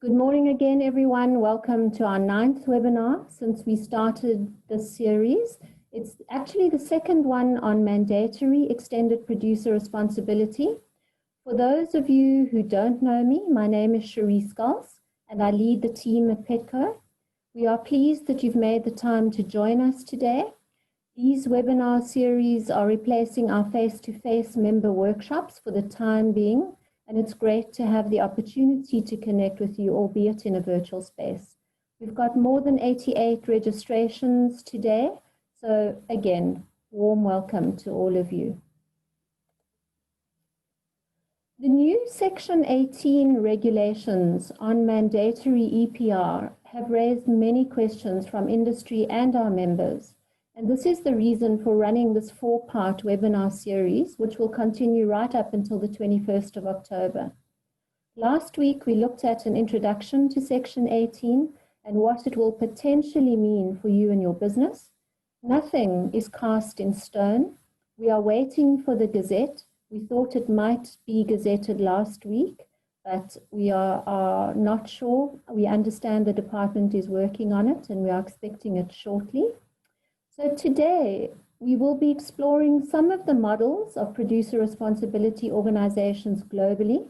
Good morning again, everyone. Welcome to our 9th webinar since we started this series. It's actually the second one on mandatory extended producer responsibility. For those of you who don't know me, my name is Cherie Skulls and I lead the team at Petco. We are pleased that you've made the time to join us today. These webinar series are replacing our face-to-face member workshops for the time being, and it's great to have the opportunity to connect with you, albeit in a virtual space. We've got more than 88 registrations today, so again, warm welcome to all of you. The new Section 18 regulations on mandatory EPR have raised many questions from industry and our members. And this is the reason for running this 4-part webinar series, which will continue right up until the 21st of October. Last week, we looked at an introduction to Section 18 and what it will potentially mean for you and your business. Nothing is cast in stone. We are waiting for the Gazette. We thought it might be gazetted last week, but we are not sure. We understand the department is working on it and we are expecting it shortly. So today, we will be exploring some of the models of producer responsibility organizations globally.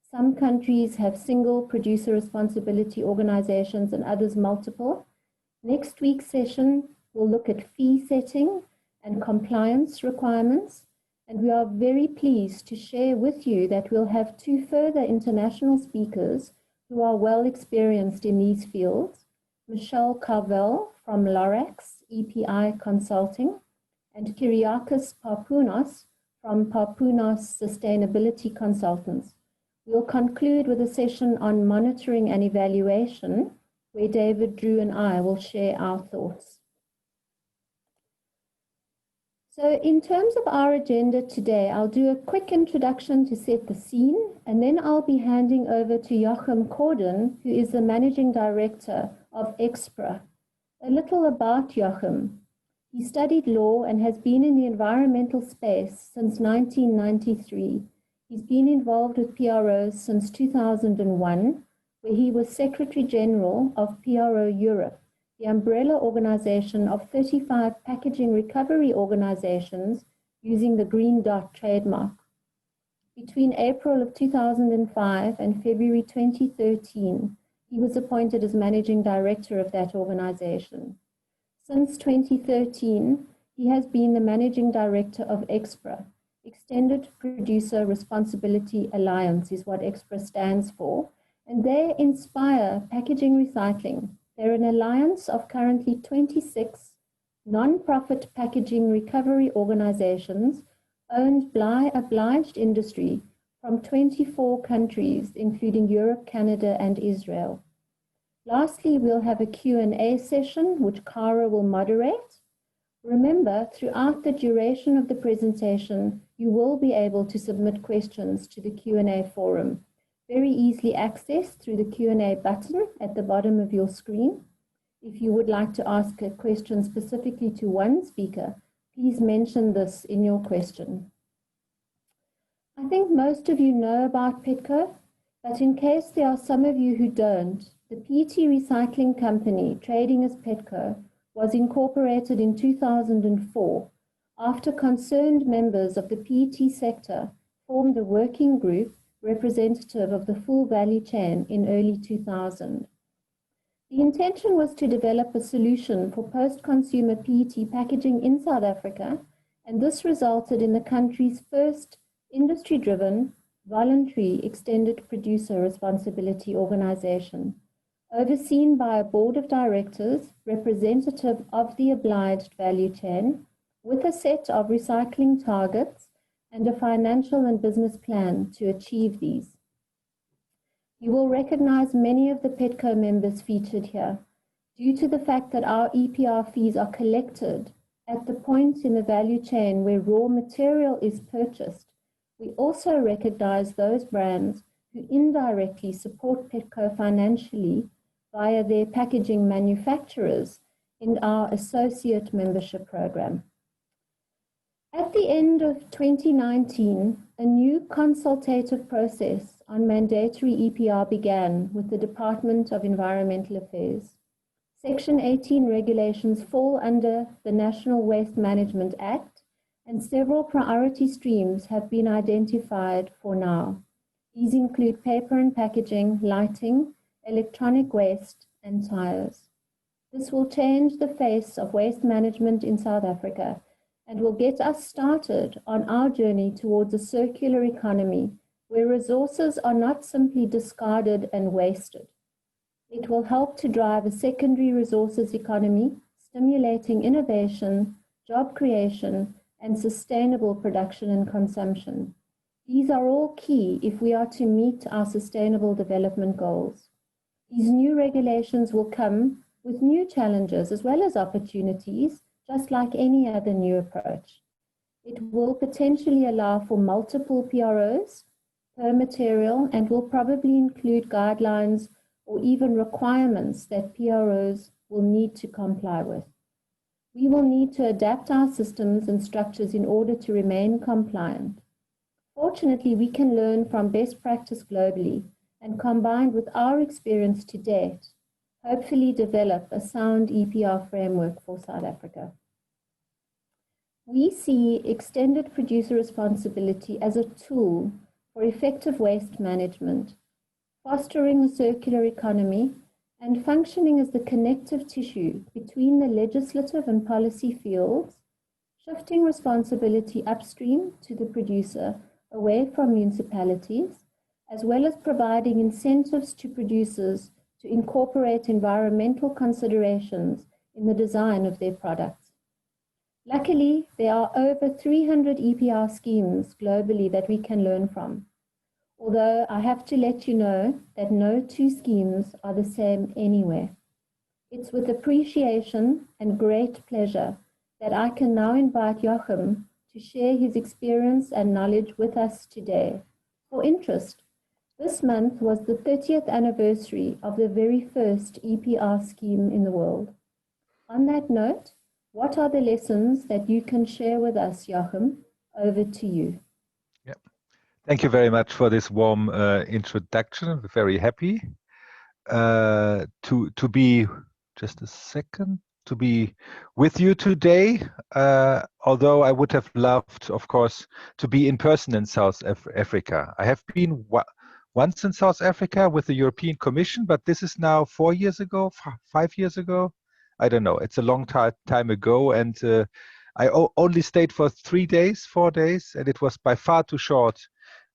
Some countries have single producer responsibility organizations and others multiple. Next week's session will look at fee setting and compliance requirements. And we are very pleased to share with you that we'll have 2 further international speakers who are well experienced in these fields. Michelle Carvel from Lorax EPI Consulting and Kyriakos Papounos from Papounos Sustainability Consultants. We'll conclude with a session on monitoring and evaluation where David, Drew and I will share our thoughts. So in terms of our agenda today, I'll do a quick introduction to set the scene, and then I'll be handing over to Joachim Corden, who is the Managing Director of EXPRA. A little about Joachim. He studied law and has been in the environmental space since 1993. He's been involved with PROs since 2001, where he was Secretary General of PRO Europe, the umbrella organization of 35 packaging recovery organizations using the Green Dot trademark. Between April of 2005 and February 2013, he was appointed as Managing Director of that organization. Since 2013, he has been the Managing Director of EXPRA. Extended Producer Responsibility Alliance is what EXPRA stands for, and they inspire packaging recycling. They're an alliance of currently 26 non-profit packaging recovery organizations owned by obliged industry from 24 countries, including Europe, Canada, and Israel. Lastly, we'll have a Q&A session, which Cara will moderate. Remember, throughout the duration of the presentation, you will be able to submit questions to the Q&A forum, very easily accessed through the Q&A button at the bottom of your screen. If you would like to ask a question specifically to one speaker, please mention this in your question. I think most of you know about Petco, but in case there are some of you who don't, the PET Recycling Company, trading as Petco, was incorporated in 2004 after concerned members of the PET sector formed a working group representative of the full value chain in early 2000. The intention was to develop a solution for post-consumer PET packaging in South Africa, and this resulted in the country's first industry-driven, voluntary extended producer responsibility organization, overseen by a board of directors representative of the obliged value chain, with a set of recycling targets and a financial and business plan to achieve these. You will recognize many of the Petco members featured here due to the fact that our EPR fees are collected at the point in the value chain where raw material is purchased. We also recognize those brands who indirectly support Petco financially via their packaging manufacturers in our associate membership program. At the end of 2019, a new consultative process on mandatory EPR began with the Department of Environmental Affairs. Section 18 regulations fall under the National Waste Management Act, and several priority streams have been identified for now. These include paper and packaging, lighting, electronic waste, and tires. This will change the face of waste management in South Africa and will get us started on our journey towards a circular economy where resources are not simply discarded and wasted. It will help to drive a secondary resources economy, stimulating innovation, job creation, and sustainable production and consumption. These are all key if we are to meet our sustainable development goals. These new regulations will come with new challenges as well as opportunities, just like any other new approach. It will potentially allow for multiple PROs per material and will probably include guidelines or even requirements that PROs will need to comply with. We will need to adapt our systems and structures in order to remain compliant. Fortunately, we can learn from best practice globally and combined with our experience to date, hopefully develop a sound EPR framework for South Africa. We see extended producer responsibility as a tool for effective waste management, fostering a circular economy, and functioning as the connective tissue between the legislative and policy fields, shifting responsibility upstream to the producer away from municipalities, as well as providing incentives to producers to incorporate environmental considerations in the design of their products. Luckily, there are over 300 EPR schemes globally that we can learn from, although I have to let you know that no two schemes are the same anywhere. It's with appreciation and great pleasure that I can now invite Joachim to share his experience and knowledge with us today. For interest, this month was the 30th anniversary of the very first EPR scheme in the world. On that note, what are the lessons that you can share with us, Joachim? Over to you. Yep. Thank you very much for this warm introduction. I'm very happy to be, just a second, to be with you today. Although I would have loved, of course, to be in person in South Africa. I have been once in South Africa with the European Commission, but this is now 4 years ago, 5 years ago. I don't know. It's a long time ago, and I only stayed for 3 days, 4 days, and it was by far too short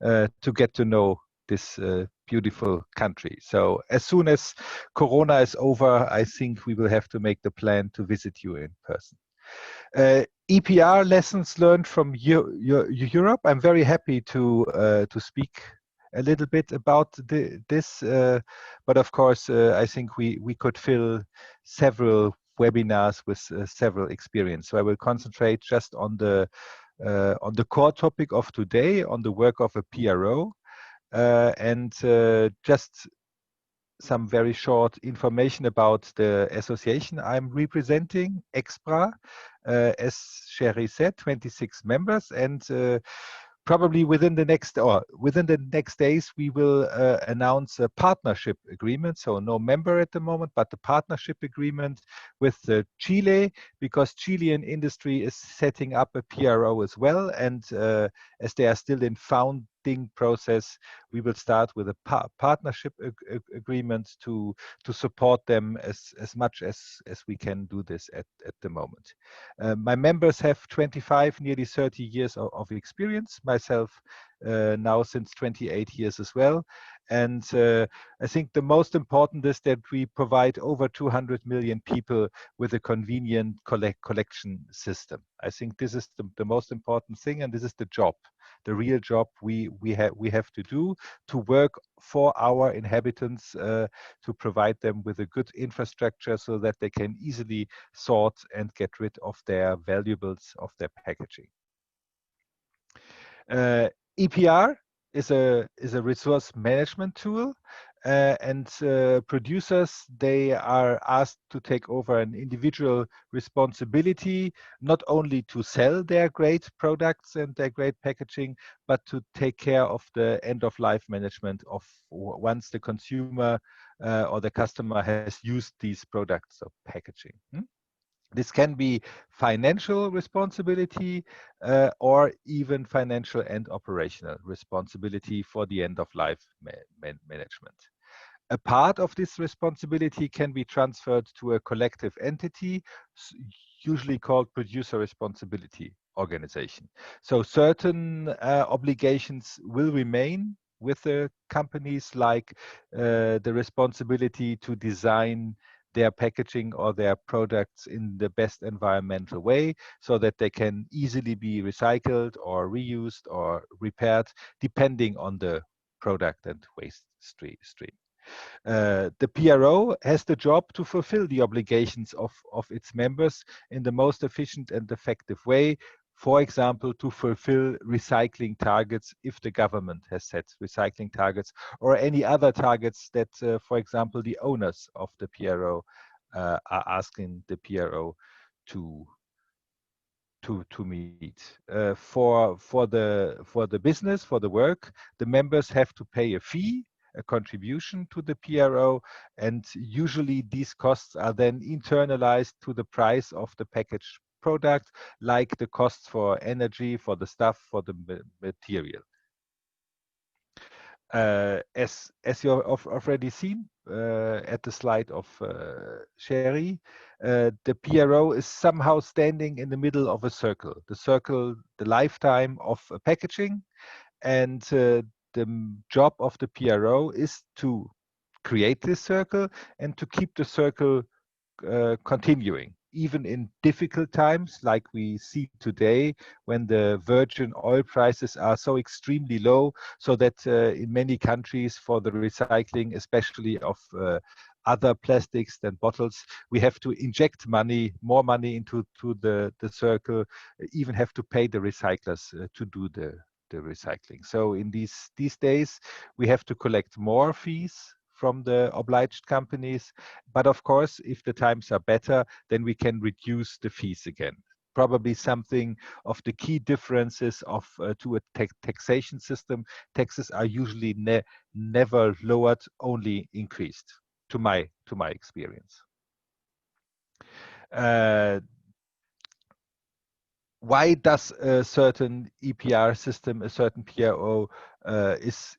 to get to know this beautiful country. So as soon as Corona is over, I think we will have to make the plan to visit you in person. EPR lessons learned from Europe. I'm very happy to speak a little bit about this, but of course, I think we could fill several webinars with several experience. So I will concentrate just on the core topic of today, on the work of a PRO, and just some very short information about the association I'm representing, EXPRA. As Sherry said, 26 members, and probably within the next days, we will announce a partnership agreement. So no member at the moment, but the partnership agreement with Chile, because Chilean industry is setting up a PRO as well. And as they are still in founding process, we will start with a partnership agreement to support them as much as we can do this at the moment. My members have 25, nearly 30 years of experience. Myself now since 28 years as well. And I think the most important is that we provide over 200 million people with a convenient collection system. I think this is the most important thing, and this is the job, the real job we have to do, to work for our inhabitants, to provide them with a good infrastructure so that they can easily sort and get rid of their valuables, of their packaging. EPR is a resource management tool. and producers, they are asked to take over an individual responsibility, not only to sell their great products and their great packaging, but to take care of the end of life management of once the consumer or the customer has used these products of packaging. This can be financial responsibility or even financial and operational responsibility for the end of life management. A part of this responsibility can be transferred to a collective entity, usually called producer responsibility organization. So certain obligations will remain with the companies, like the responsibility to design their packaging or their products in the best environmental way so that they can easily be recycled or reused or repaired depending on the product and waste stream. The PRO has the job to fulfill the obligations of its members in the most efficient and effective way. For example, to fulfill recycling targets if the government has set recycling targets, or any other targets that, for example, the owners of the PRO are asking the PRO to meet. For the business, for the work, the members have to pay a fee, a contribution to the PRO, and usually these costs are then internalized to the price of the packaged product, like the costs for energy, for the stuff, for the material. As you've already seen at the slide of Sherry, the PRO is somehow standing in the middle of a circle. The circle, the lifetime of packaging, and the job of the PRO is to create this circle and to keep the circle continuing, even in difficult times like we see today, when the virgin oil prices are so extremely low, so that in many countries, for the recycling, especially of other plastics than bottles, we have to inject more money into the circle, even have to pay the recyclers to do the recycling. So in these days, we have to collect more fees from the obliged companies. But of course, if the times are better, then we can reduce the fees again. Probably something of the key differences of to a taxation system. Taxes are usually never lowered, only increased, to my experience. Why does a certain EPR system, a certain PRO, is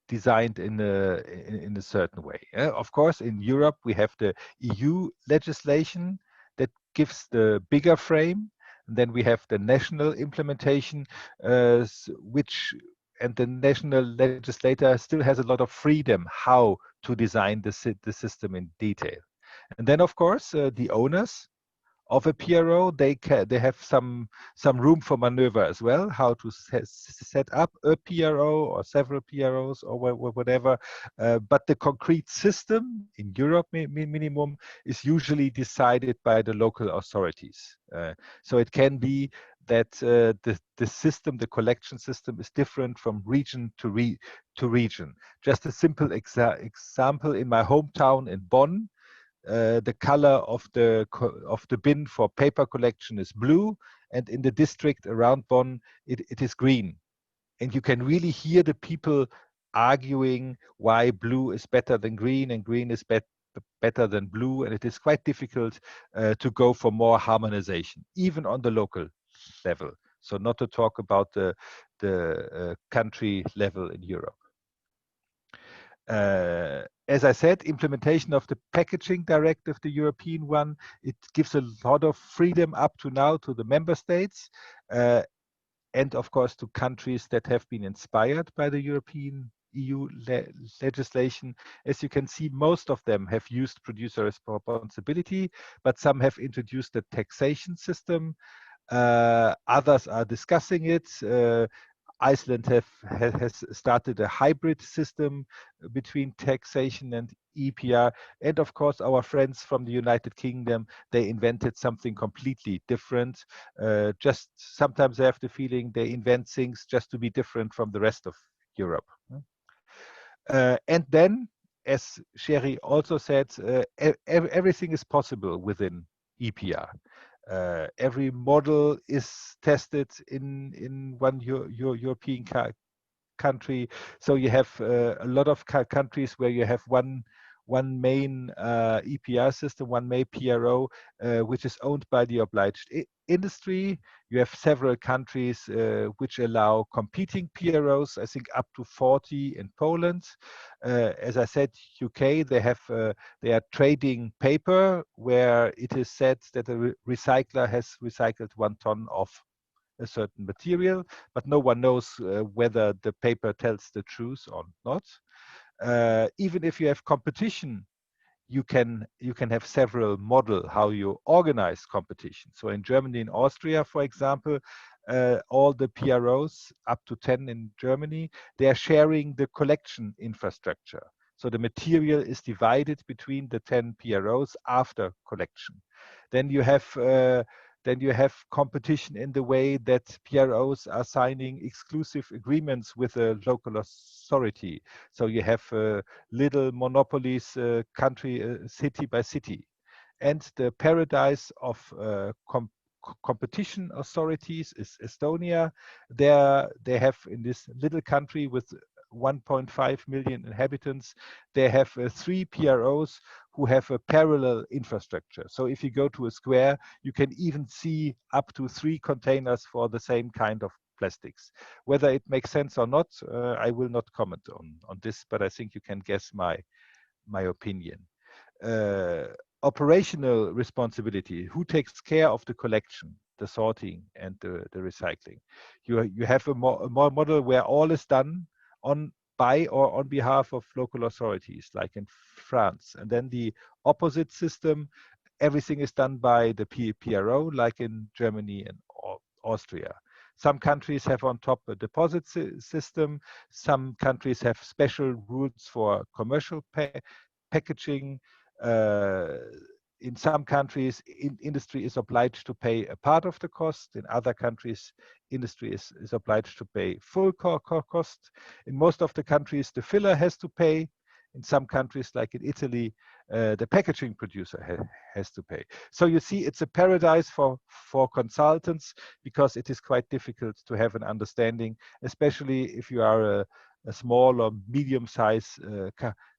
designed in a certain way? Of course, in Europe we have the EU legislation that gives the bigger frame, and then we have the national implementation, and the national legislator still has a lot of freedom how to design the system in detail. And then, of course, the owners of a PRO, they have some room for maneuver as well, how to set up a PRO or several PROs or whatever. But the concrete system in Europe minimum is usually decided by the local authorities. So it can be that the system, the collection system, is different from region to region. Just a simple example: in my hometown in Bonn, the color of the bin for paper collection is blue, and in the district around Bonn it is green. And you can really hear the people arguing why blue is better than green and green is better than blue, and it is quite difficult to go for more harmonization, even on the local level. So not to talk about the country level in Europe. As I said, implementation of the packaging directive, the European one, it gives a lot of freedom up to now to the member states, and of course to countries that have been inspired by the European EU legislation. As you can see, most of them have used producer responsibility, but some have introduced a taxation system. Others are discussing it. Iceland has started a hybrid system between taxation and EPR. And of course, our friends from the United Kingdom, they invented something completely different. Just sometimes I have the feeling they invent things just to be different from the rest of Europe. And then, as Sherry also said, everything is possible within EPR. Every model is tested in one European country. So you have a lot of countries where you have one main EPR system, one main PRO, which is owned by the obliged industry. You have several countries which allow competing PROs, I think up to 40 in Poland. As I said, UK, they are trading paper where it is said that a recycler has recycled 1 ton of a certain material, but no one knows whether the paper tells the truth or not. Even if you have competition, you can have several model how you organize competition. So in Germany and Austria, for example, all the PROs, up to 10 in Germany, they are sharing the collection infrastructure. So the material is divided between the 10 PROs after collection. Then you have competition in the way that PROs are signing exclusive agreements with a local authority. So you have little monopolies, country, city by city. And the paradise of competition authorities is Estonia. They have, in this little country with 1.5 million inhabitants, they have 3 PROs who have a parallel infrastructure. So if you go to a square, you can even see up to 3 containers for the same kind of plastics. Whether it makes sense or not, I will not comment on this, but I think you can guess my opinion. Operational responsibility, who takes care of the collection, the sorting, and the recycling? You have a model where all is done by or on behalf of local authorities, like in France. And then the opposite system, everything is done by the PRO, like in Germany and Austria. Some countries have on top a deposit system. Some countries have special rules for commercial packaging. In some countries, industry is obliged to pay a part of the cost. In other countries, industry is obliged to pay full cost. In most of the countries, the filler has to pay. In some countries, like in Italy, the packaging producer has to pay. So you see, it's a paradise for consultants, because it is quite difficult to have an understanding, especially if you are a small or medium-sized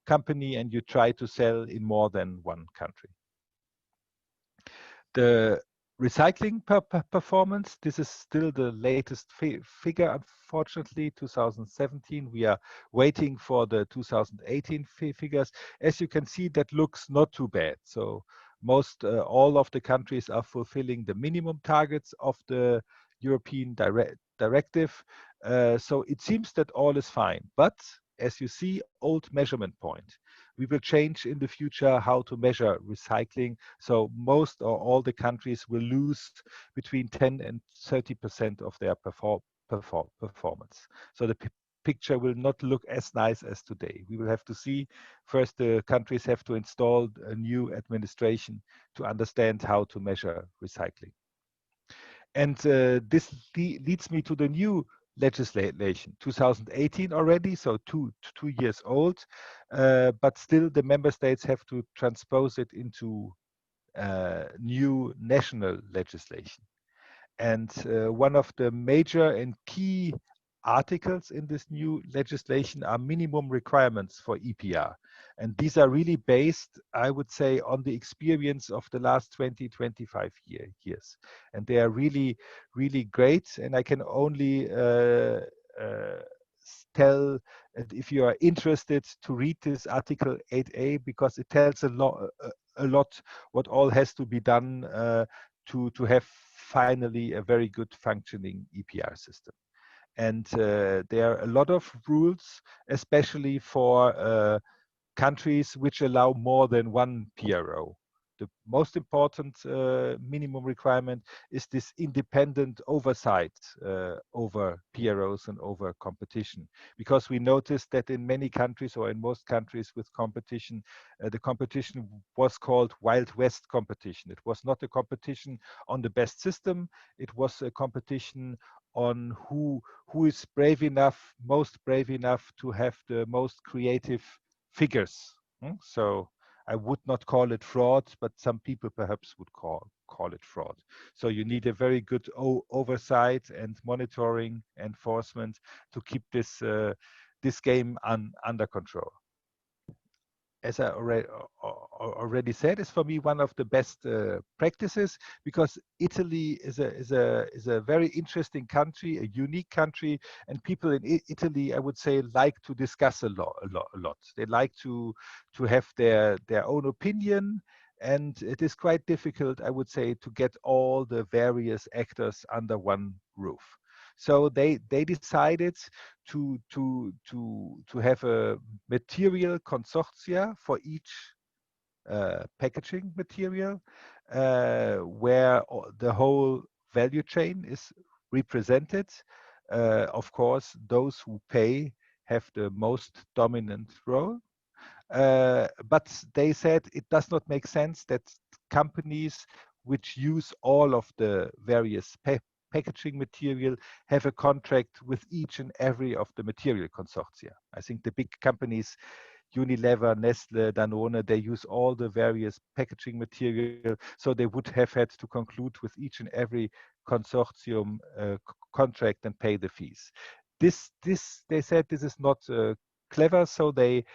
company and you try to sell in more than one country. The recycling performance, this is still the latest figure, unfortunately, 2017. We are waiting for the 2018 figures. As you can see, that looks not too bad. So most, all of the countries are fulfilling the minimum targets of the European directive. So it seems that all is fine. But as you see, old measurement point. We will change in the future how to measure recycling. So most or all the countries will lose between 10 and 30% of their performance. So the picture will not look as nice as today. We will have to see. First, the countries have to install a new administration to understand how to measure recycling. And this leads me to the new legislation, 2018 already, so two years old, but still the member states have to transpose it into new national legislation. And one of the major and key articles in this new legislation are minimum requirements for EPR. And these are really based, I would say, on the experience of the last 20, 25 years. And they are really, really great. And I can only tell, if you are interested, to read this article 8A, because it tells a lot what all has to be done to have finally a very good functioning EPR system. And there are a lot of rules, especially for countries which allow more than one PRO. most important minimum requirement is this independent oversight over PROs and over competition. Because we noticed that in many countries, or in most countries with competition, the competition was called Wild West competition. It was not a competition on the best system. It was a competition on who is most brave enough to have the most creative figures. So I would not call it fraud, but some people perhaps would call it fraud. So you need a very good oversight and monitoring, enforcement to keep this game under control. As I already said, is for me one of the best practices, because Italy is a very interesting country, a unique country, and people in Italy, I would say, like to discuss a lot. They like to have their own opinion, and it is quite difficult, I would say, to get all the various actors under one roof. So they decided to have a material consortia for each packaging material, where the whole value chain is represented. Of course, those who pay have the most dominant role. But they said it does not make sense that companies which use all of the various packaging material have a contract with each and every of the material consortia. I think the big companies, Unilever, Nestle, Danone, they use all the various packaging material, so they would have had to conclude with each and every consortium contract and pay the fees. They said this is not clever, so they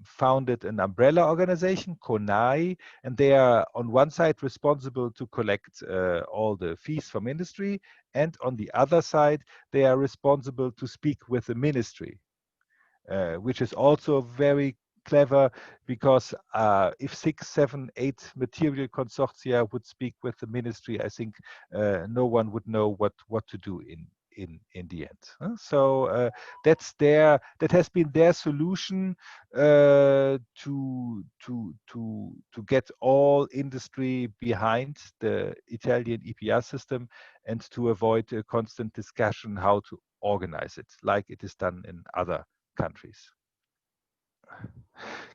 founded an umbrella organization, CONAI, and they are on one side responsible to collect all the fees from industry, and on the other side, they are responsible to speak with the ministry, which is also very clever, because if 6, 7, 8 material consortia would speak with the ministry, I think no one would know what to do in the end. So that has been their solution to get all industry behind the Italian EPR system, and to avoid a constant discussion how to organize it, like it is done in other countries.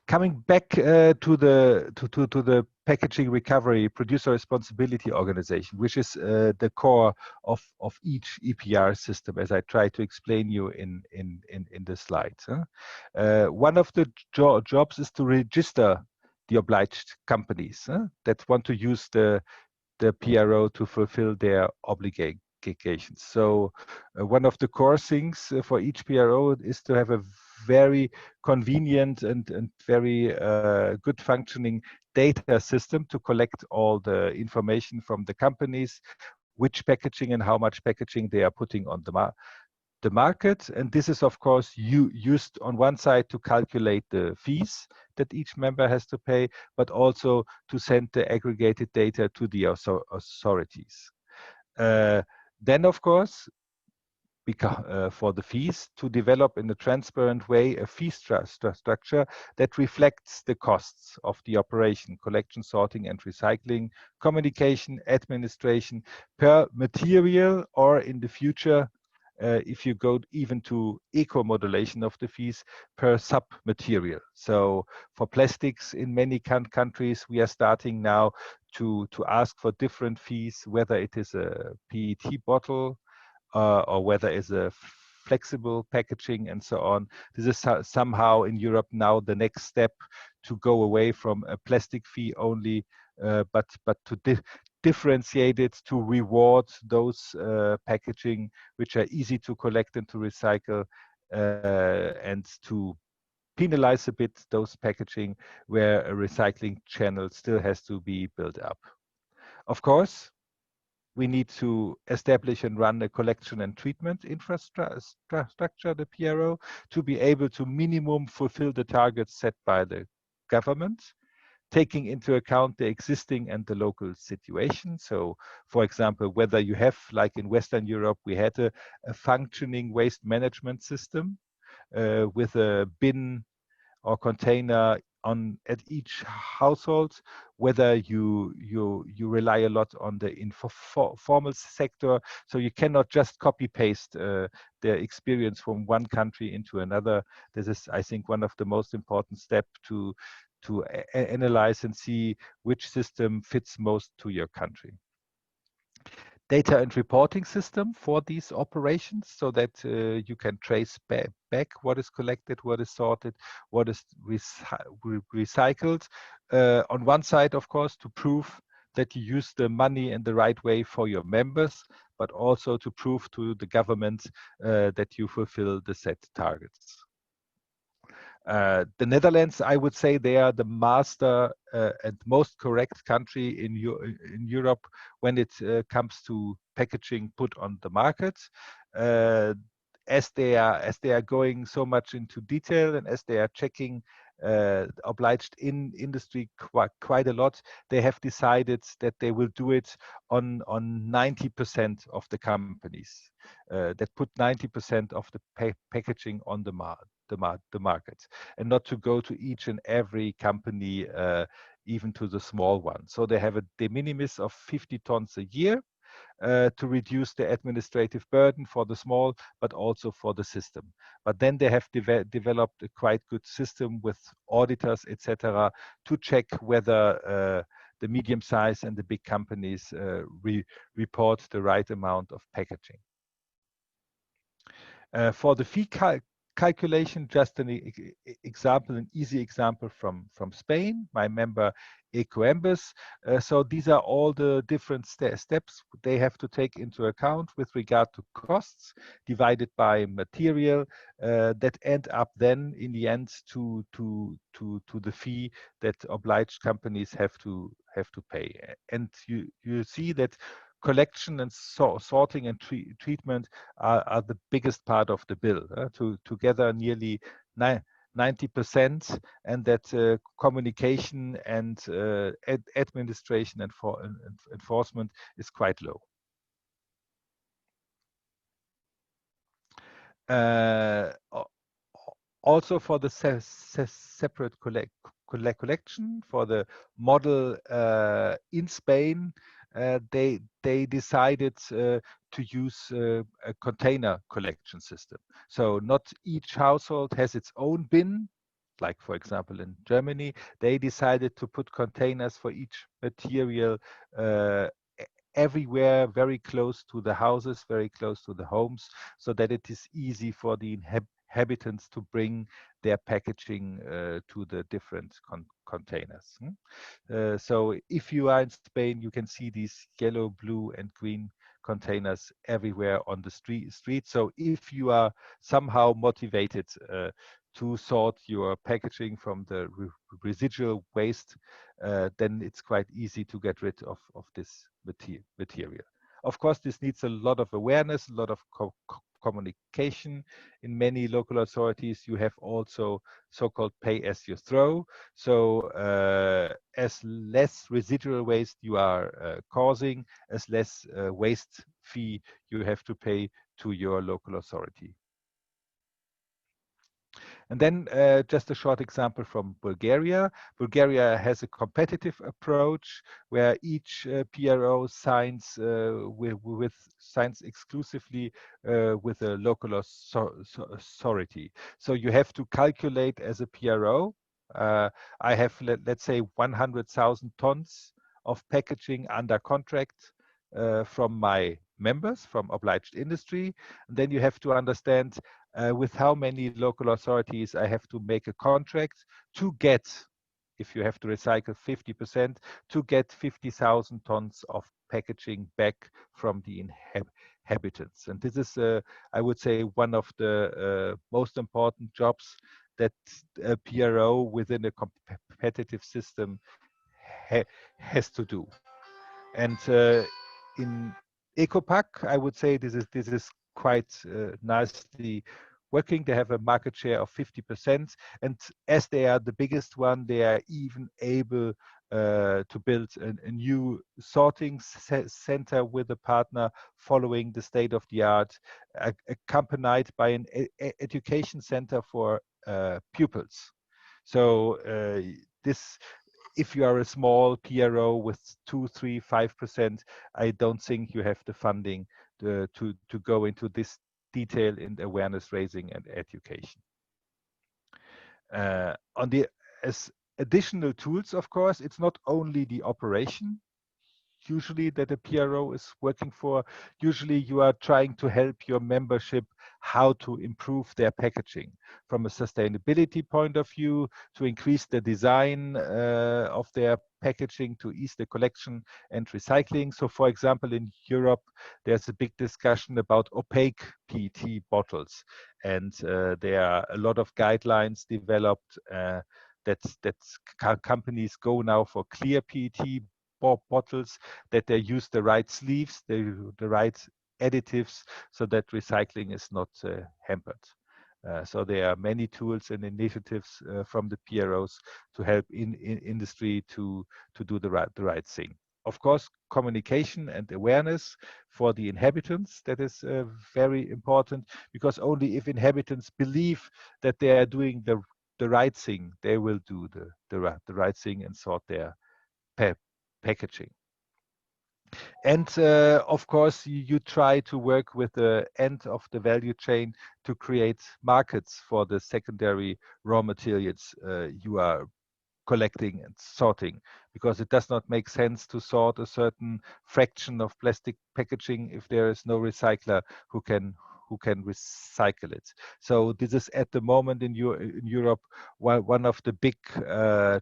Coming back to the packaging recovery producer responsibility organization, which is the core of each EPR system, as I try to explain you in the slide. One of the jobs is to register the obliged companies that want to use the PRO to fulfill their obligations. So one of the core things for each PRO is to have a very convenient and very good functioning data system to collect all the information from the companies, which packaging and how much packaging they are putting on the market. And this is, of course, used on one side to calculate the fees that each member has to pay, but also to send the aggregated data to the authorities. Then, of course, for the fees, to develop in a transparent way a fee structure that reflects the costs of the operation, collection, sorting, and recycling, communication, administration per material, or in the future, if you go even to eco-modulation of the fees, per sub-material. So for plastics in many countries, we are starting now to ask for different fees, whether it is a PET bottle, or whether it's a flexible packaging and so on. This is somehow in Europe now the next step to go away from a plastic fee only, but to differentiate it, to reward those packaging which are easy to collect and to recycle, and to penalize a bit those packaging where a recycling channel still has to be built up. Of course, we need to establish and run a collection and treatment infrastructure, the PRO, to be able to minimum fulfill the targets set by the government, taking into account the existing and the local situation. So, for example, whether you have, like in Western Europe, we had a functioning waste management system with a bin or container at each household, whether you rely a lot on the informal sector, so you cannot just copy paste the experience from one country into another. This is, I think, one of the most important steps to analyze and see which system fits most to your country. Data and reporting system for these operations, so that you can trace back what is collected, what is sorted, what is recycled. On one side, of course, to prove that you use the money in the right way for your members, but also to prove to the government that you fulfill the set targets. The Netherlands, I would say, they are the master and most correct country in Europe when it comes to packaging put on the market. As they are going so much into detail, and as they are checking obliged industry quite a lot, they have decided that they will do it on 90% of the companies that put 90% of the packaging on the market, and not to go to each and every company, even to the small one. So they have a de minimis of 50 tons a year to reduce the administrative burden for the small, but also for the system. But then they have developed a quite good system with auditors, etc., to check whether the medium size and the big companies report the right amount of packaging. For the fee calculation, just an example, an easy example from Spain, my member Ecoembes. So these are all the different steps they have to take into account with regard to costs divided by material that end up then in the end to the fee that obliged companies have to pay. And you see that collection and sorting and treatment are the biggest part of the bill, together nearly 90%, and that communication and administration and enforcement is quite low. Also for the separate collection, for the model in Spain, they decided to use a container collection system. So not each household has its own bin, like for example in Germany. They decided to put containers for each material everywhere, very close to the houses, very close to the homes, so that it is easy for the inhabitants to bring their packaging to the different containers. So if you are in Spain, you can see these yellow, blue, and green containers everywhere on the street. So if you are somehow motivated to sort your packaging from the residual waste, then it's quite easy to get rid of this material. Of course, this needs a lot of awareness, a lot of communication. In many local authorities, you have also so-called pay as you throw. So as less residual waste you are causing, as less waste fee you have to pay to your local authority. And then just a short example from Bulgaria. Bulgaria has a competitive approach where each PRO signs signs exclusively with a local authority. So you have to calculate as a PRO. I have, let's say, 100,000 tons of packaging under contract from my members, from obliged industry. And then you have to understand with how many local authorities I have to make a contract to get, if you have to recycle 50%, to get 50,000 tons of packaging back from the inhabitants. And this is, I would say, one of the most important jobs that a PRO within a competitive system has to do. And in Ecopack, I would say this is quite nicely working. They have a market share of 50%, and as they are the biggest one, they are even able to build a new sorting center with a partner, following the state of the art, accompanied by an education center for pupils. So this, if you are a small PRO with 2, 3, 5%, I don't think you have the funding to go into this detail in awareness raising and education. On the as additional tools, of course, it's not only the operation usually that a PRO is working for. Usually you are trying to help your membership how to improve their packaging from a sustainability point of view, to increase the design of their packaging, to ease the collection and recycling. So for example, in Europe, there's a big discussion about opaque PET bottles. And there are a lot of guidelines developed that companies go now for clear PET bottles, that they use the right sleeves, the right additives, so that recycling is not hampered. So there are many tools and initiatives from the PROs to help in industry to do the right thing. Of course, communication and awareness for the inhabitants, that is very important, because only if inhabitants believe that they are doing the right thing, they will do the right thing and sort their packaging. And of course, you try to work with the end of the value chain to create markets for the secondary raw materials you are collecting and sorting, because it does not make sense to sort a certain fraction of plastic packaging if there is no recycler who can recycle it. So this is at the moment in Europe one of the big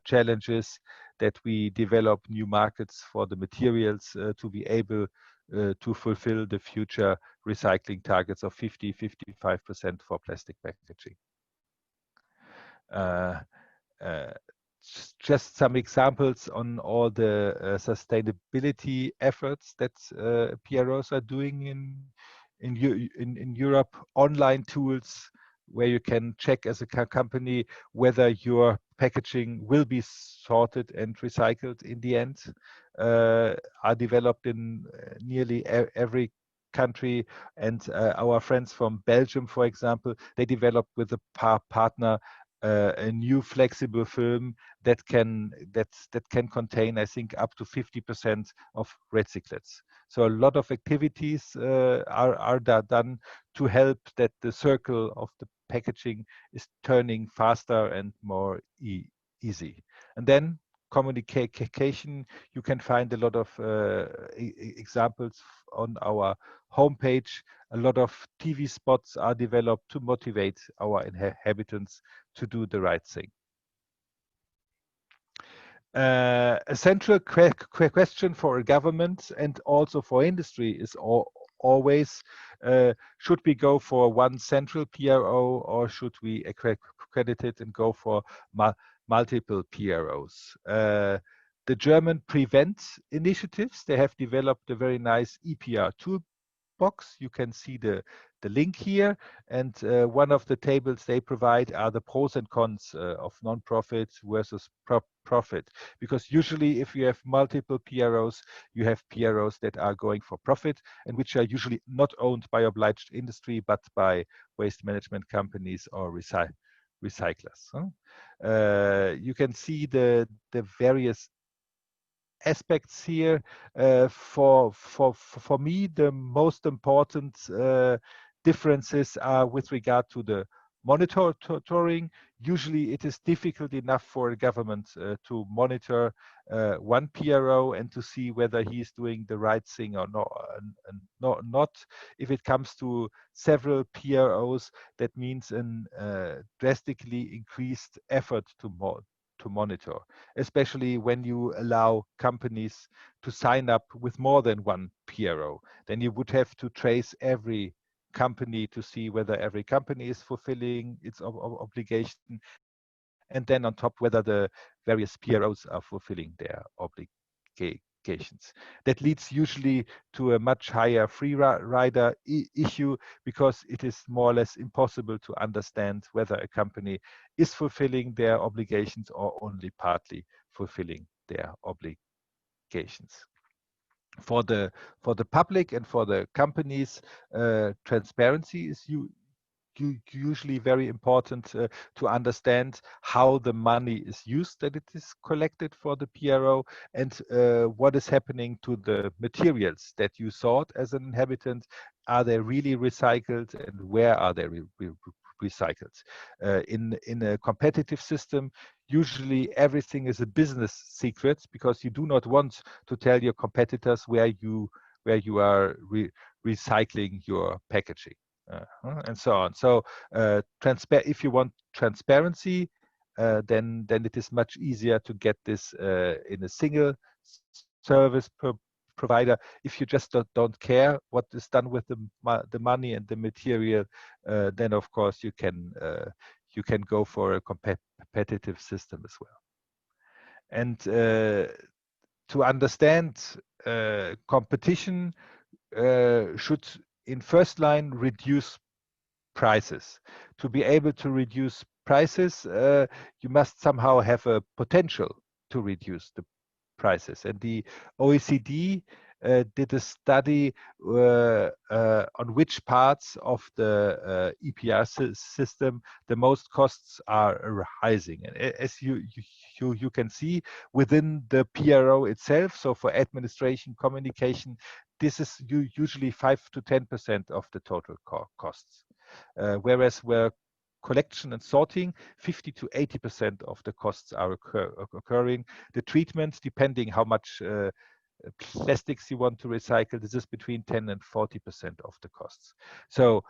challenges, that we develop new markets for the materials to be able to fulfill the future recycling targets of 50-55% for plastic packaging. Just some examples on all the sustainability efforts that PROs are doing in Europe. Online tools where you can check as a company whether your packaging will be sorted and recycled in the end, are developed in nearly every country. And our friends from Belgium, for example, they developed with a partner a new flexible film that can contain, I think, up to 50% of recyclates. So a lot of activities are done to help that the circle of the packaging is turning faster and more easy. And then communication, you can find a lot of examples on our homepage. A lot of TV spots are developed to motivate our inhabitants to do the right thing. A central question for a government and also for industry is always, should we go for one central PRO, or should we accredit it and go for multiple PROs? The German Prevent initiatives, they have developed a very nice EPR toolbox. You can see the link here, and one of the tables they provide are the pros and cons of non-profit versus profit. Because usually if you have multiple PROs, you have PROs that are going for profit and which are usually not owned by obliged industry, but by waste management companies or recyclers. You can see the various aspects here. For me, the most important differences are with regard to the monitoring. Usually it is difficult enough for a government to monitor one PRO and to see whether he is doing the right thing or not. If it comes to several PROs, that means a drastically increased effort to monitor, especially when you allow companies to sign up with more than one PRO. Then you would have to trace every company to see whether every company is fulfilling its obligation, and then on top whether the various PROs are fulfilling their obligations. That leads usually to a much higher free rider issue, because it is more or less impossible to understand whether a company is fulfilling their obligations or only partly fulfilling their obligations. For the public and for the companies, transparency is usually very important to understand how the money is used that it is collected for the PRO, and what is happening to the materials that you sought as an inhabitant. Are they really recycled, and where are they recycled? In a competitive system, usually everything is a business secret, because you do not want to tell your competitors where you are recycling your packaging, and so on. So if you want transparency, then it is much easier to get this in a single service provider. If you just don't care what is done with the money and the material, then of course you can go for a competitive system as well. And to understand competition, should in first line reduce prices. To be able to reduce prices, you must somehow have a potential to reduce the prices. And the OECD did a study on which parts of the EPR system the most costs are rising. And as you can see, within the PRO itself, so for administration, communication, this is usually 5 to 10% of the total costs. Whereas where collection and sorting, 50 to 80% of the costs are occurring. The treatment, depending how much plastics you want to recycle, this is between 10 and 40% of the costs. So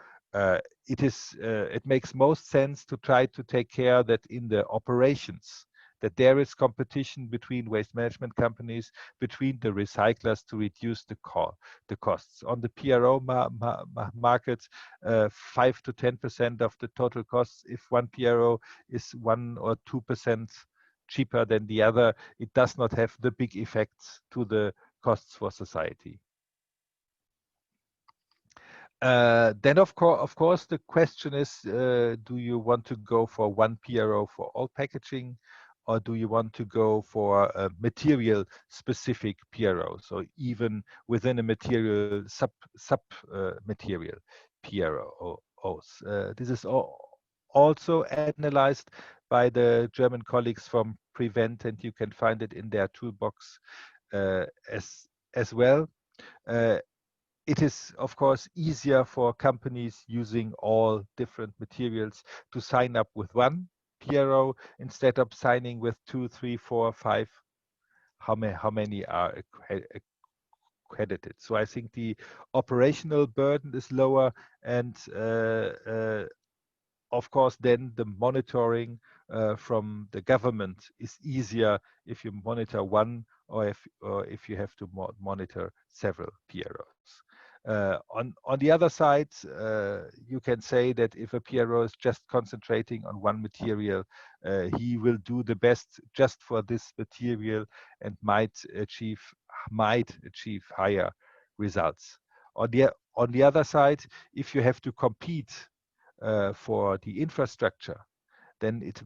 it makes most sense to try to take care that in the operations, that there is competition between waste management companies, between the recyclers, to reduce the costs. On the PRO market, 5 to 10% of the total costs. If one PRO is 1 or 2% cheaper than the other, it does not have the big effects to the costs for society. Then of course the question is, do you want to go for one PRO for all packaging, or do you want to go for a material specific PRO? So even within a material sub material PROs. This is also analyzed by the German colleagues from Prevent, and you can find it in their toolbox as well. It is, of course, easier for companies using all different materials to sign up with one PRO instead of signing with 2, 3, 4, 5. How many are accredited? So I think the operational burden is lower, and of course, then the monitoring from the government is easier if you monitor one, or if you have to monitor several PROs. On the other side, you can say that if a PRO is just concentrating on one material, he will do the best just for this material and might achieve higher results. On the other side, if you have to compete for the infrastructure, then it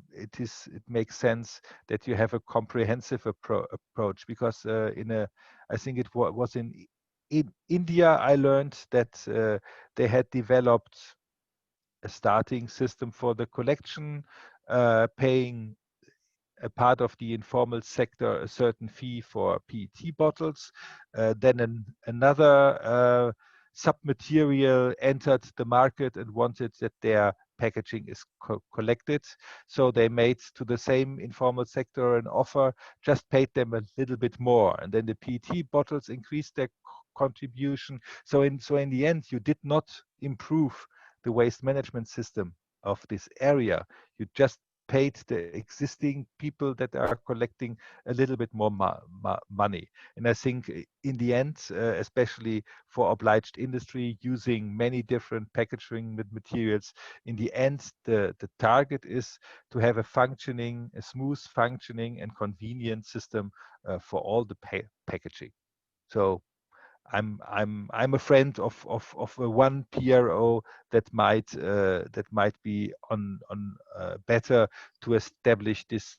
makes sense that you have a comprehensive approach, because I think it was in India, I learned that they had developed a starting system for the collection, paying a part of the informal sector a certain fee for PET bottles. Then another sub-material entered the market and wanted that their packaging is collected. So they made to the same informal sector an offer, just paid them a little bit more. And then the PET bottles increased their contribution. So in the end, you did not improve the waste management system of this area. You just paid the existing people that are collecting a little bit more money. And I think in the end, especially for obliged industry using many different packaging materials, in the end, the target is to have a smooth functioning and convenient system for all the packaging. So I'm a friend of a one PRO that might be on better to establish this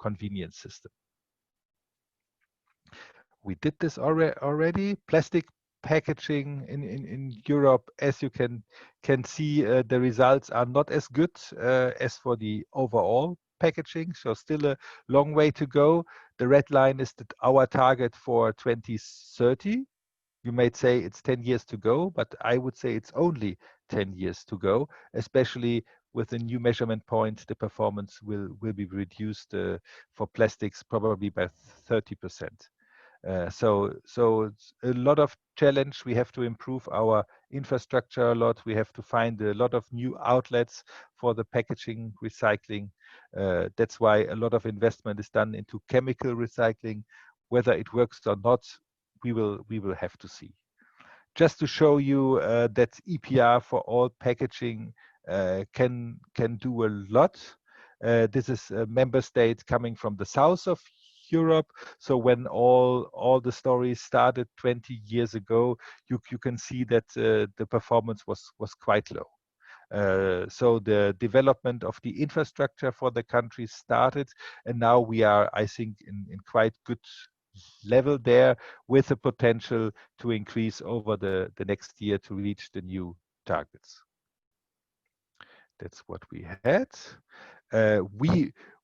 convenience system. We did this already. Plastic packaging in Europe. As you can see, the results are not as good as for the overall packaging, so still a long way to go. The red line is our target for 2030. You might say it's 10 years to go, but I would say it's only 10 years to go, especially with the new measurement point. The performance will be reduced for plastics probably by 30%. So it's a lot of challenge. We have to improve our infrastructure a lot. We have to find a lot of new outlets for the packaging recycling. That's why a lot of investment is done into chemical recycling. Whether it works or not, we will have to see. Just to show you that EPR for all packaging can do a lot. This is a member state coming from the south of Europe. So when all the stories started 20 years ago, you can see that the performance was quite low. So the development of the infrastructure for the country started, and now we are, I think, in quite good level there, with the potential to increase over the next year to reach the new targets. That's what we had.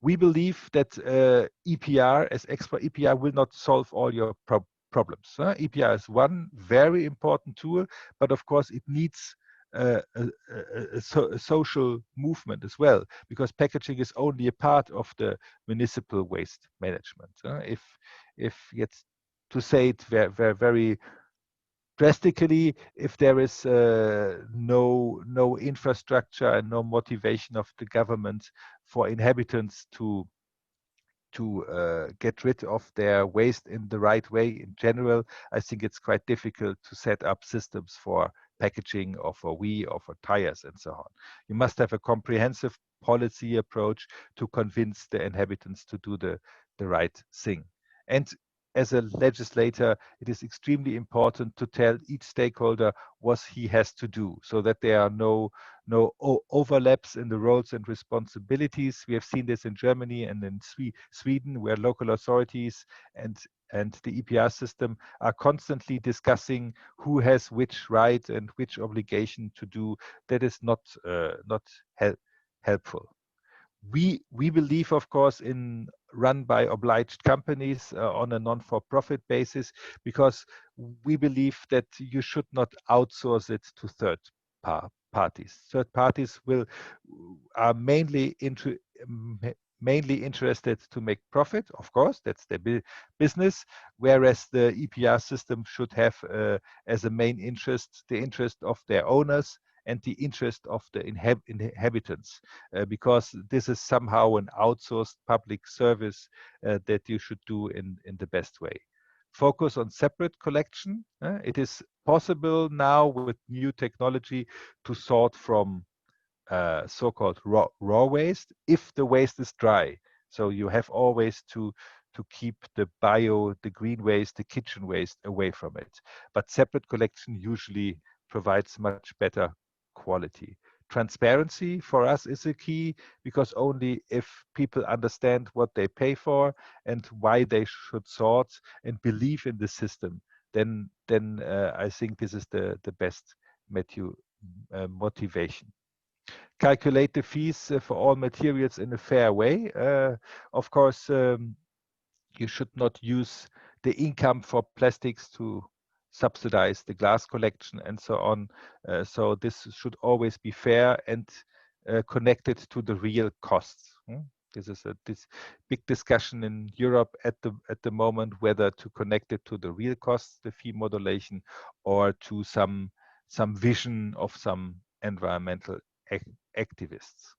We believe that EPR, as expert EPR, will not solve all your problems. EPR is one very important tool, but of course it needs a social movement as well, because packaging is only a part of the municipal waste management. If it's to say it very drastically, if there is no infrastructure and no motivation of the government for inhabitants to get rid of their waste in the right way in general, I think it's quite difficult to set up systems for packaging or for or for tires and so on. You must have a comprehensive policy approach to convince the inhabitants to do the right thing. And as a legislator, it is extremely important to tell each stakeholder what he has to do, so that there are no overlaps in the roles and responsibilities. We have seen this in Germany and in Sweden, where local authorities and the EPR system are constantly discussing who has which right and which obligation to do. That is not helpful. We believe, of course, in run by obliged companies on a non-for-profit basis, because we believe that you should not outsource it to third parties. Third parties are mainly interested to make profit. Of course, that's their business, whereas the EPR system should have as a main interest the interest of their owners and the interest of the inhabitants, because this is somehow an outsourced public service that you should do in the best way. Focus on separate collection. It is possible now with new technology to sort from so-called raw waste if the waste is dry. So you have always to keep the green waste, the kitchen waste away from it. But separate collection usually provides much better quality. Transparency for us is a key, because only if people understand what they pay for and why they should sort and believe in the system, then I think this is the best motivation. Calculate the fees for all materials in a fair way. Of course, you should not use the income for plastics to subsidize the glass collection and so on. So this should always be fair and connected to the real costs. This is this big discussion in Europe at the moment, whether to connect it to the real costs, the fee modulation, or to some vision of some environmental activists.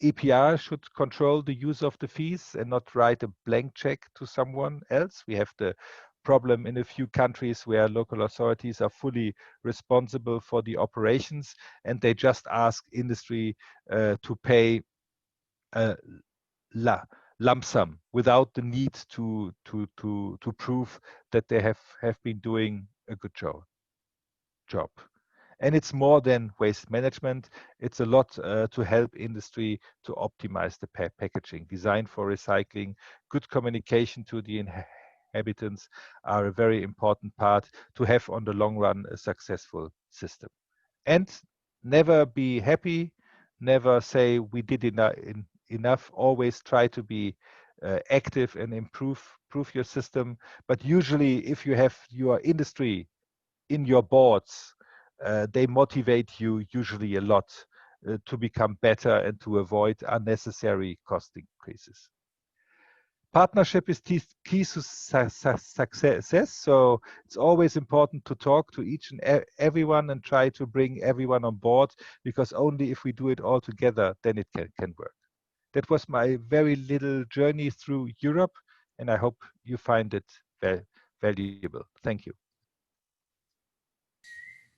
EPR should control the use of the fees and not write a blank check to someone else. We have the problem in a few countries where local authorities are fully responsible for the operations, and they just ask industry to pay a lump sum without the need to prove that they have been doing a good job. And it's more than waste management. It's a lot to help industry to optimize the packaging, design for recycling, good communication to the inhabitants are a very important part to have on the long run a successful system. And never be happy, never say we did enough, always try to be active and improve your system. But usually if you have your industry in your boards, they motivate you usually a lot to become better and to avoid unnecessary cost increases. Partnership is key to success, so it's always important to talk to each and everyone and try to bring everyone on board, because only if we do it all together, then it can work. That was my very little journey through Europe, and I hope you find it valuable. Thank you.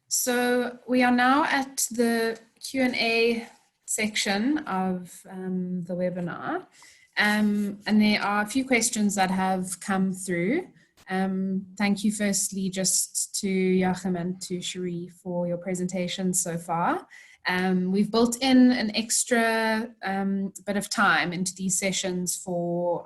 So we are now at the Q&A section of the webinar. And there are a few questions that have come through. Thank you firstly just to Joachim and to Cherie for your presentation so far. We've built in an extra bit of time into these sessions for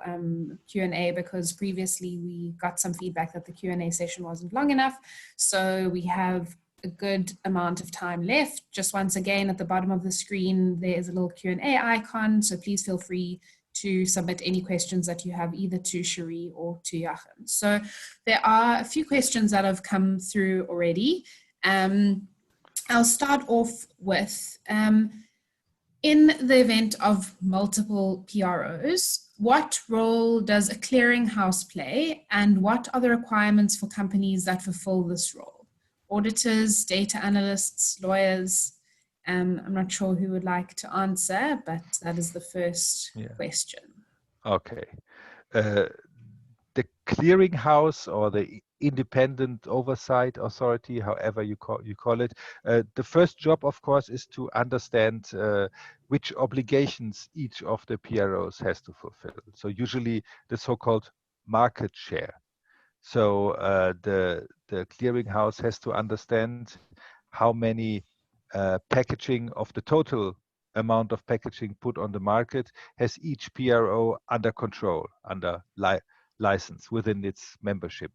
Q&A, because previously we got some feedback that the Q&A session wasn't long enough. So we have a good amount of time left. Just once again, at the bottom of the screen, there is a little Q&A icon. So please feel free to submit any questions that you have either to Cherie or to Joachim. So there are a few questions that have come through already. I'll start off with, in the event of multiple PROs, what role does a clearinghouse play, and what are the requirements for companies that fulfill this role? Auditors, data analysts, lawyers? I'm not sure who would like to answer, but that is the first question. Okay. The clearinghouse, or the independent oversight authority, however you call it, the first job, of course, is to understand which obligations each of the PROs has to fulfill. So usually the so-called market share. So the clearinghouse has to understand how many packaging of the total amount of packaging put on the market has each PRO under control, under license within its membership.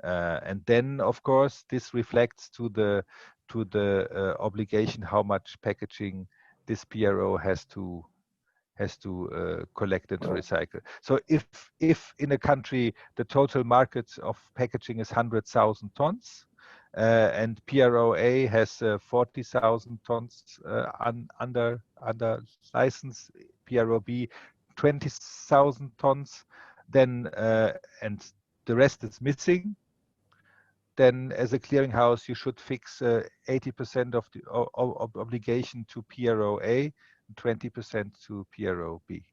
And then, of course, this reflects to the obligation how much packaging this PRO has to collect and to recycle. So if in a country the total market of packaging is 100,000 tons, and PRO A has 40,000 tons under license, PRO B 20,000 tons, then and the rest is missing, then as a clearinghouse you should fix 80% of the obligation to PRO A, 20% to PRO B.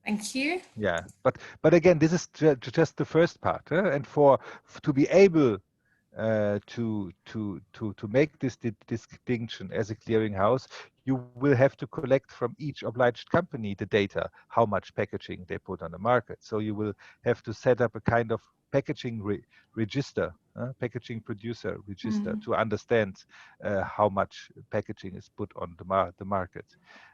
Thank you. Yeah, but again, this is just the first part, and to be able to make this distinction as a clearinghouse, you will have to collect from each obliged company the data, how much packaging they put on the market. So you will have to set up a kind of packaging register, packaging producer register, to understand how much packaging is put on the market.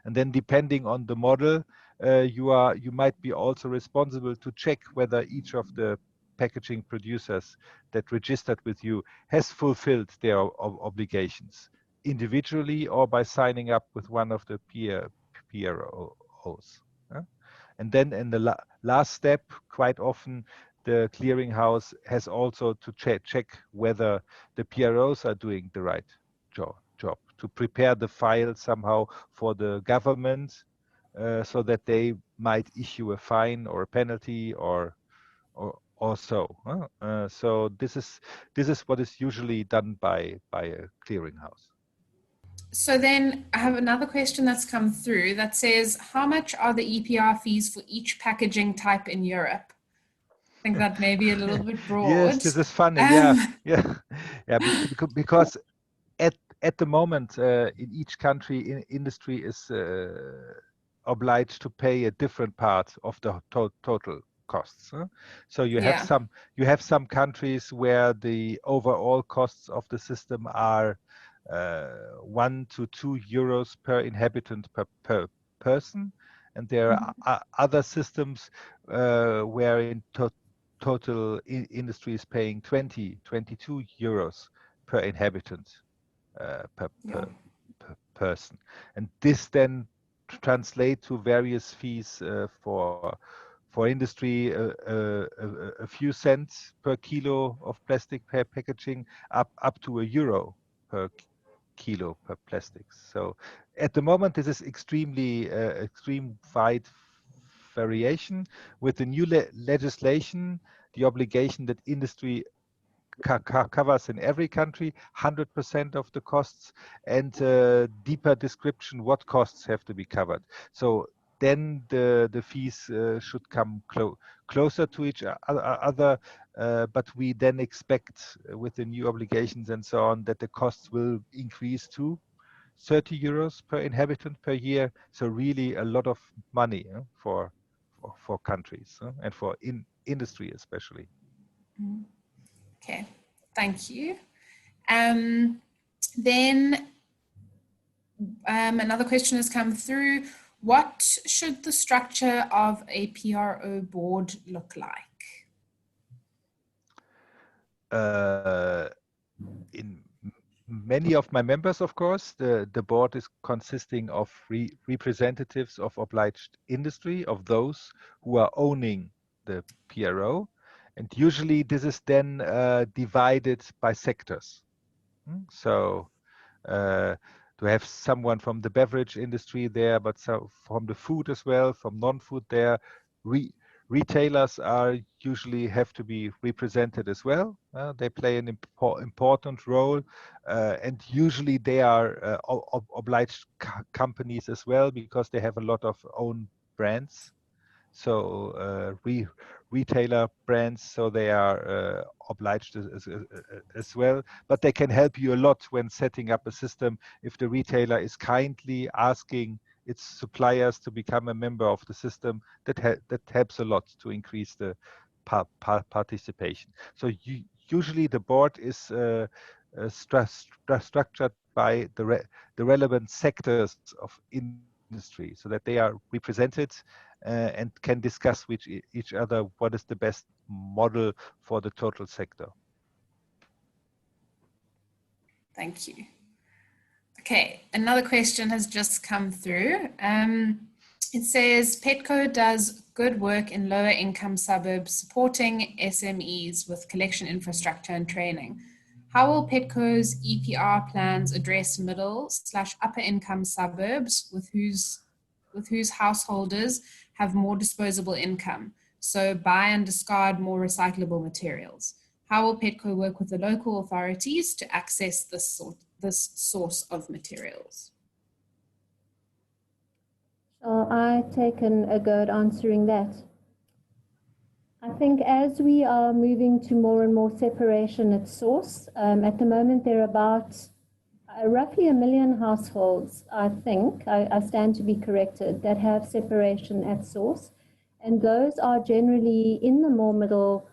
And then depending on the model, you might be also responsible to check whether each of the packaging producers that registered with you has fulfilled their obligations individually or by signing up with one of the PROs. And then in the last step, quite often the clearinghouse has also to check whether the PROs are doing the right job to prepare the file somehow for the government, so that they might issue a fine or a penalty or so. So this is what is usually done by a clearinghouse. So then I have another question that's come through that says, how much are the EPR fees for each packaging type in Europe? I think that may be a little bit broad. Yes, this is funny. Because at the moment in each country, industry is obliged to pay a different part of the total costs. So you have some countries where the overall costs of the system are 1 to 2 euros per inhabitant per person, and there are other systems where in total industry is paying 22 euros per inhabitant per person, and this then translate to various fees for industry, a few cents per kilo of plastic packaging, up to €1 per kilo per plastics. So at the moment, this is extreme wide variation. With the new legislation, the obligation that industry covers in every country 100% of the costs, and deeper description what costs have to be covered. So then the fees should come closer to each other, but we then expect with the new obligations and so on that the costs will increase to 30 euros per inhabitant per year. So really a lot of money for countries and for industry especially. Okay, thank you. Then another question has come through. What should the structure of a PRO board look like? In many of my members, of course, the board is consisting of representatives of obliged industry, of those who are owning the PRO. And usually this is then divided by sectors. So to have someone from the beverage industry there, but from the food as well, from non-food there. Retailers are usually have to be represented as well. They play an important role, and usually they are obliged companies as well, because they have a lot of own brands. So retailer brands, so they are obliged as well, but they can help you a lot when setting up a system. If the retailer is kindly asking its suppliers to become a member of the system, that helps a lot to increase the participation. So usually the board is structured by the relevant sectors of industry, so that they are represented and can discuss with each other what is the best model for the total sector. Thank you. Okay, another question has just come through. It says, Petco does good work in lower income suburbs, supporting SMEs with collection infrastructure and training. How will Petco's EPR plans address middle/upper income suburbs with whose householders have more disposable income, so buy and discard more recyclable materials? How will Petco work with the local authorities to access this source of materials? Shall I take a go at answering that? I think as we are moving to more and more separation at source, at the moment there are about roughly 1 million households, I think, I stand to be corrected, that have separation at source. And those are generally in the more middle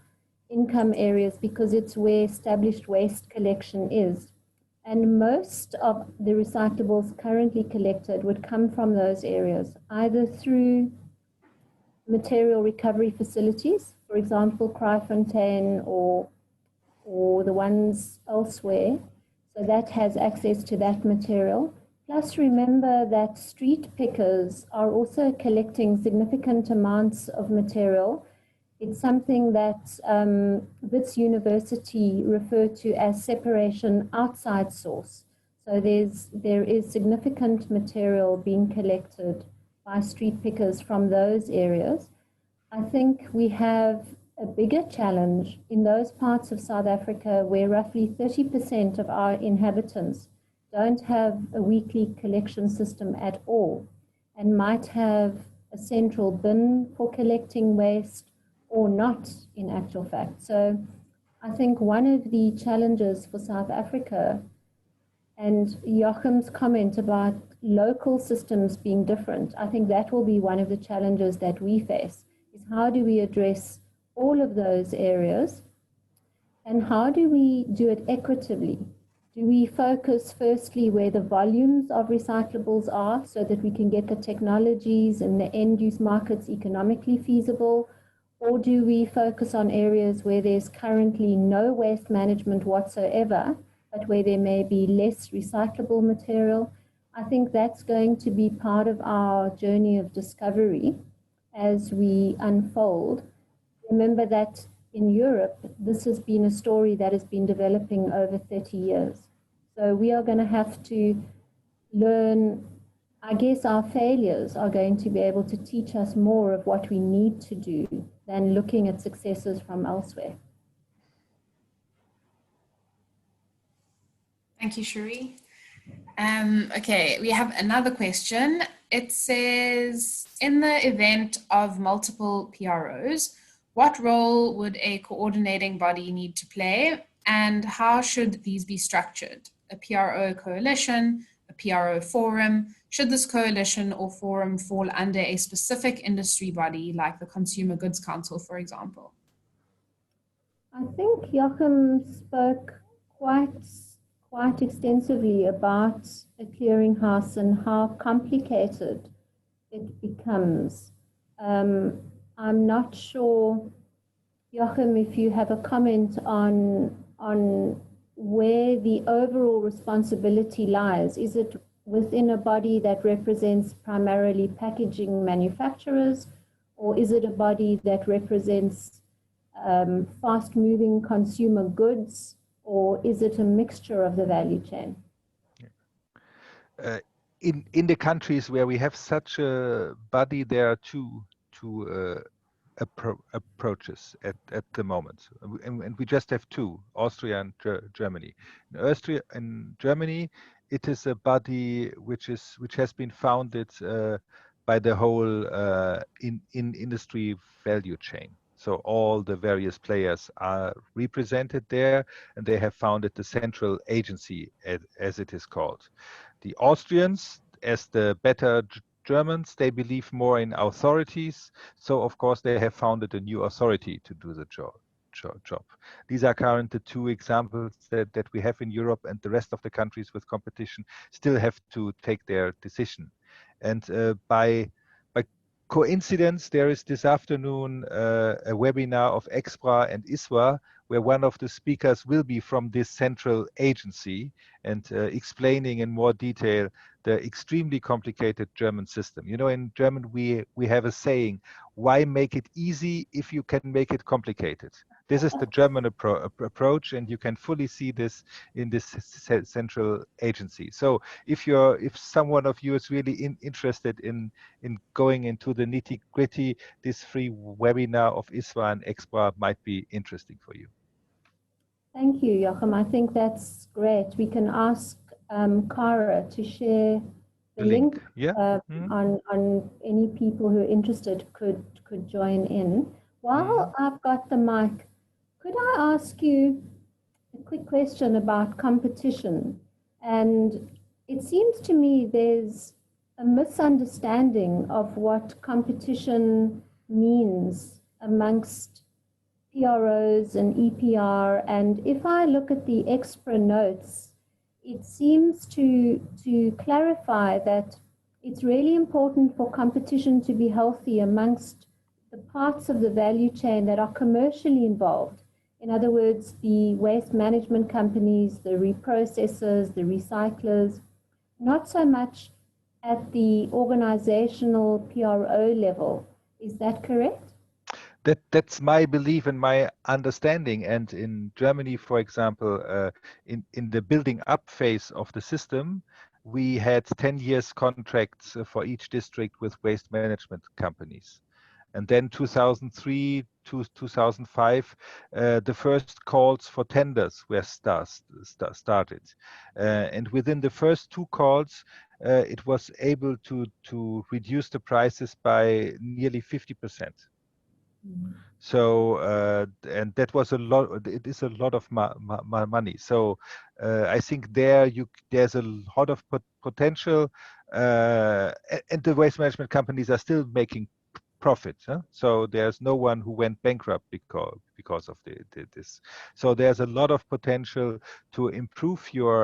income areas because it's where established waste collection is. And most of the recyclables currently collected would come from those areas, either through material recovery facilities, for example, Kraaifontein or the ones elsewhere. So that has access to that material. Plus remember that street pickers are also collecting significant amounts of material. It's something that Wits University refer to as separation outside source. So there is significant material being collected by street pickers from those areas. I think we have a bigger challenge in those parts of South Africa where roughly 30% of our inhabitants don't have a weekly collection system at all and might have a central bin for collecting waste or not, in actual fact. So I think one of the challenges for South Africa, and Joachim's comment about local systems being different, I think that will be one of the challenges that we face, is how do we address all of those areas and how do we do it equitably? Do we focus firstly where the volumes of recyclables are so that we can get the technologies and the end-use markets economically feasible? Or do we focus on areas where there's currently no waste management whatsoever, but where there may be less recyclable material? I think that's going to be part of our journey of discovery as we unfold. Remember that in Europe, this has been a story that has been developing over 30 years. So we are going to have to learn. I guess our failures are going to be able to teach us more of what we need to do than looking at successes from elsewhere. Thank you, Cherie. Okay, we have another question. It says, in the event of multiple PROs, what role would a coordinating body need to play, and how should these be structured? A PRO coalition, a PRO forum? Should this coalition or forum fall under a specific industry body like the Consumer Goods Council, for example? I think Joachim spoke quite extensively about a clearinghouse and how complicated it becomes. I'm not sure, Joachim, if you have a comment on where the overall responsibility lies. Is it within a body that represents primarily packaging manufacturers, or is it a body that represents fast-moving consumer goods, or is it a mixture of the value chain? In the countries where we have such a body, there are two approaches at the moment, and we just have two: Austria and Germany. In Germany, it is a body which has been founded by the whole in industry value chain. So all the various players are represented there, and they have founded the central agency, as it is called. The Austrians, as the better Germans, they believe more in authorities. So of course they have founded a new authority to do the job. These are currently the two examples that we have in Europe, and the rest of the countries with competition still have to take their decision. And by coincidence, there is this afternoon a webinar of EXPRA and ISWA, where one of the speakers will be from this central agency and explaining in more detail the extremely complicated German system. You know, in German, we have a saying, why make it easy if you can make it complicated? This is the German approach, and you can fully see this in this central agency. So if someone of you is really interested in going into the nitty-gritty, this free webinar of ISWA and EXPRA might be interesting for you. Thank you, Joachim. I think that's great. We can ask Cara to share the link yeah. on any people who are interested could join in. While I've got the mic, could I ask you a quick question about competition? And it seems to me there's a misunderstanding of what competition means amongst PROs and EPR. And if I look at the EXPRA notes, it seems to clarify that it's really important for competition to be healthy amongst the parts of the value chain that are commercially involved. In other words, the waste management companies, the reprocessors, the recyclers, not so much at the organizational PRO level. Is that correct? That's my belief and my understanding. And in Germany, for example, in the building up phase of the system, we had 10 years contracts for each district with waste management companies. And then 2003 to 2005, the first calls for tenders were started. And within the first two calls, it was able to reduce the prices by nearly 50%. So, and that was a lot, it is a lot of money. So I think there's a lot of potential, and the waste management companies are still making profit. Huh? So there's no one who went bankrupt because of this. So there's a lot of potential to improve your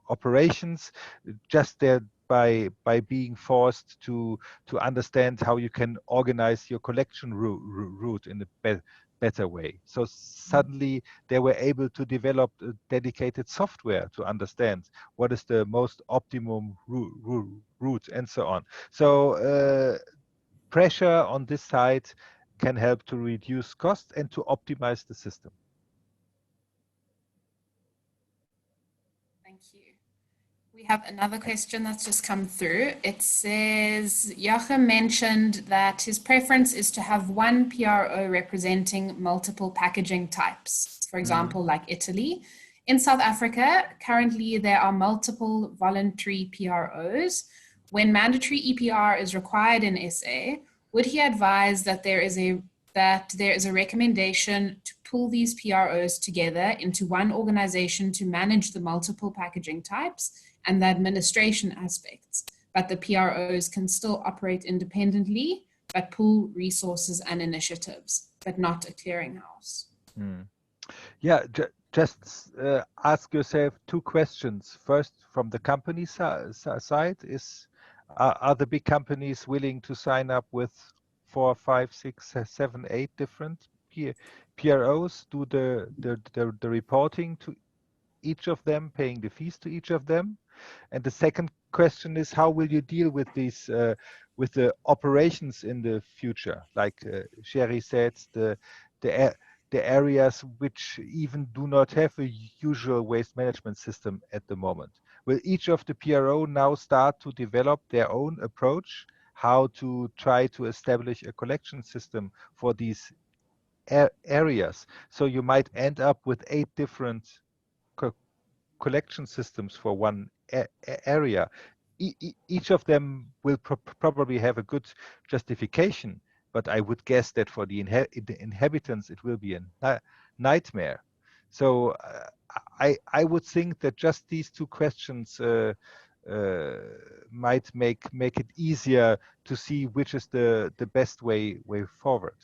operations just there by being forced to understand how you can organize your collection route in a better way. So suddenly they were able to develop a dedicated software to understand what is the most optimum route and so on. So pressure on this side can help to reduce cost and to optimize the system. Thank you. We have another question that's just come through. It says, Joachim mentioned that his preference is to have one PRO representing multiple packaging types, for example, like Italy. In South Africa, currently there are multiple voluntary PROs. When mandatory EPR is required in SA, would he advise that there is a recommendation to pull these PROs together into one organization to manage the multiple packaging types and the administration aspects, but the PROs can still operate independently, but pool resources and initiatives, but not a clearinghouse? Yeah, just ask yourself two questions. First, from the company side, are the big companies willing to sign up with 4, 5, 6, 7, 8 different PROs, do the reporting to each of them, paying the fees to each of them? And the second question is, how will you deal with these with the operations in the future? Like Sherry said, the areas which even do not have a usual waste management system at the moment. Will each of the PRO now start to develop their own approach, how to try to establish a collection system for these areas? So you might end up with 8 different collection systems for one area. Each of them will probably have a good justification, but I would guess that for the inhabitants it will be a nightmare. So I would think that just these two questions might make it easier to see which is the best way forward.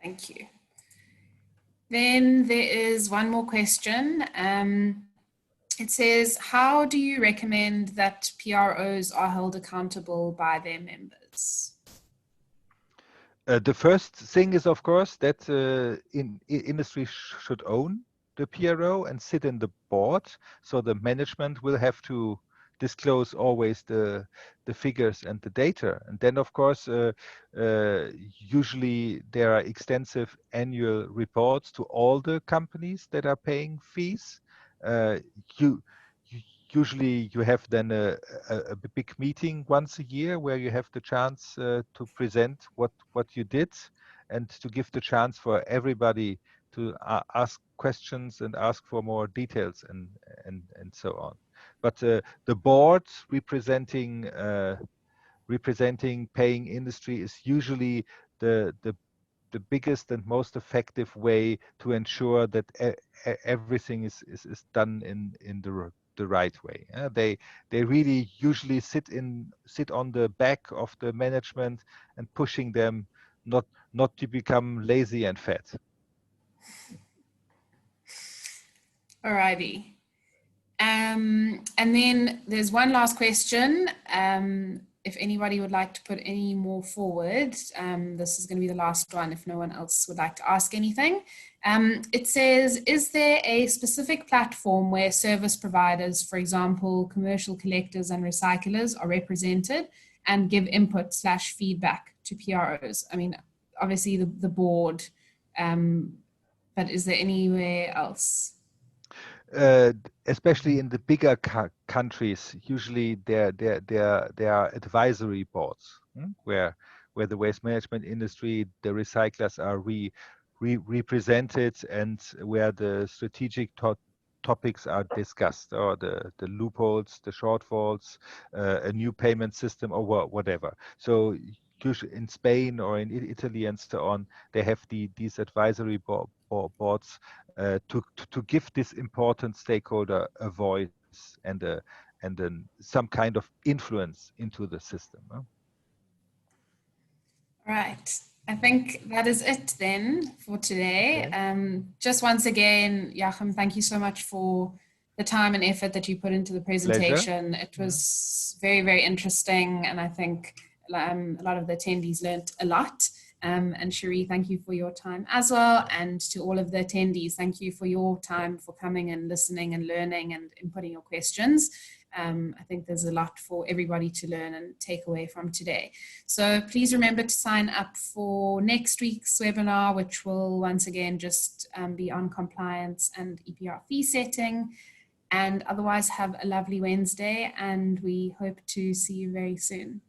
Thank you. Then there is one more question. It says, how do you recommend that PROs are held accountable by their members? The first thing is, of course, that industry should own the PRO and sit in the board. So the management will have to disclose always the figures and the data. And then, of course, usually there are extensive annual reports to all the companies that are paying fees. Usually you have then a big meeting once a year where you have the chance to present what you did and to give the chance for everybody to ask questions and ask for more details and so on. But the board representing paying industry is usually the biggest and most effective way to ensure that everything is done in the right way. They really usually sit on the back of the management and pushing them not to become lazy and fat. Alrighty. And then there's one last question. If anybody would like to put any more forward, this is going to be the last one if no one else would like to ask anything. It says, is there a specific platform where service providers, for example, commercial collectors and recyclers, are represented and give input/feedback to PROs? I mean, obviously the board, but is there anywhere else? Especially in the bigger countries, usually there are advisory boards where the waste management industry, the recyclers are represented, and where the strategic topics are discussed, or the loopholes, the shortfalls, a new payment system, or whatever. So usually in Spain or in Italy and so on, they have these advisory boards to give this important stakeholder a voice and and then some kind of influence into the system. Huh? Right. I think that is it then for today. Okay. Just once again, Joachim, thank you so much for the time and effort that you put into the presentation. It was very, very interesting, and I think a lot of the attendees learned a lot. And Cherie, thank you for your time as well. And to all of the attendees, thank you for your time, for coming and listening and learning and inputting your questions. I think there's a lot for everybody to learn and take away from today. So please remember to sign up for next week's webinar, which will once again just be on compliance and EPR fee setting. And otherwise have a lovely Wednesday, and we hope to see you very soon.